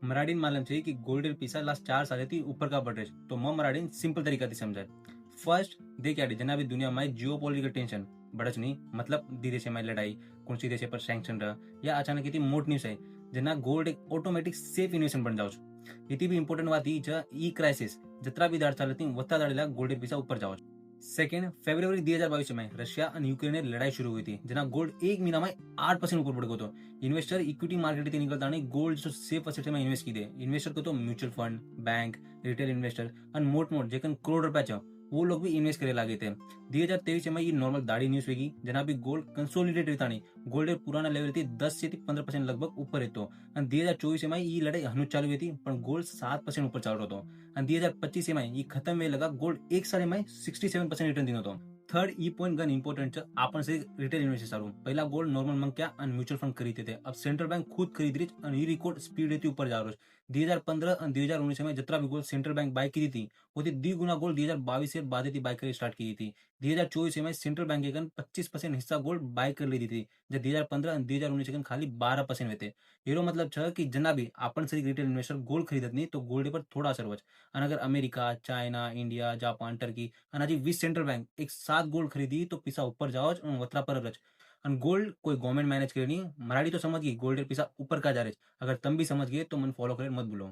મરાડીન માલમ છે કે gold પીસા last 4 સાલથી ઉપર કા बढ़ रहे છે તો મરાડીન સિंपल तरीकाથી સમજાય. फर्स्ट देख यार जना भी दुनिया में जियो पॉलिटिकल टेंशन बढ़च नहीं मतलब दी देश में लड़ाई कौन सी देश पर सैंक्शन रहा या अचानक इतनी मोट न्यूज है जना गोल्ड एक ऑटोमेटिक सेफ इन्वेस्टमेंट बन जाओ. इतनी भी इंपोर्टेंट बात ई क्राइसिस जतरा भी दाड़ चालती वत्ता दाड़ेला गोल्ड पीसा ऊपर जाओ. सेकेंड फेब्रुवरी 2022 में रशिया और यूक्रेन ने लड़ाई शुरू हुई थी जना गोल्ड एक महीना में 8% ऊपर बढ़ गयो तो इन्वेस्टर इक्विटी मार्केट थी निकलता नहीं गोल्ड जो सेफ असेट में इन्वेस्ट की दे इन्वेस्टर को तो mutual fund bank retail investor और मोट मोट जेकन करोड़ रुपया चाहो वो लोग भी इन्वेस्ट करे लागे थे. 2023 में ये नॉर्मल दाढ़ी न्यूज वेगी जना भी गोल्ड कंसोलिडेट रहता नहीं गोल्ड पुराना लेवल थी 10 से 15% लगभग ऊपर रहतो. અને 2024 માં ये लड़ाई हनु चालू हुई थी पर गोल्ड 7% ऊपर चाल रहा હતો અને 2025 में ये खत्म हुए लगा गोल्ड एक साल में 67% रिटर्न दिनो હતો. थर्ड ई पॉइंट गन इंपॉर्टेंट है आपन से रिटेल इन्वेस्टर सारू पहला गोल्ड नॉर्मल मंग क्या और म्यूचुअल फंड खरीदते थे अब सेंट्रल बैंक खुद खरीद रही और ये रिकॉर्ड स्पीड रहती ऊपर जा रहा है. 2015 और 2019 में जितना भी गोल्ड सेंट्रल बैंक बाय की थी वो थी 2 गुना गोल्ड 2022 से बाद बाय कर स्टार्ट की थी. 2024 में सेंट्रल बैंक के 25% हिस्सा गोल्ड बाय कर ली थी जब 2015 और 2019 के खाली 12% हुए थे. एरो मतलब छ कि जना भी आपन से रिटेल इन्वेस्टर गोल्ड खरीदत नहीं तो गोल्ड पर थोड़ा असर वच. और अगर America China India Japan Turkey और आज 20 सेंट्रल बैंक एक साथ गोल्ड खरीदी तो पीसा ऊपर जाओ और वतरा पर रच. और गोल्ड कोई गवर्नमेंट मैनेज करे नहीं मराठी तो समझ गई गोल्ड पीसा ऊपर का जा रहे. अगर तुम भी समझ गए तो मन फॉलो करे मत भूलो.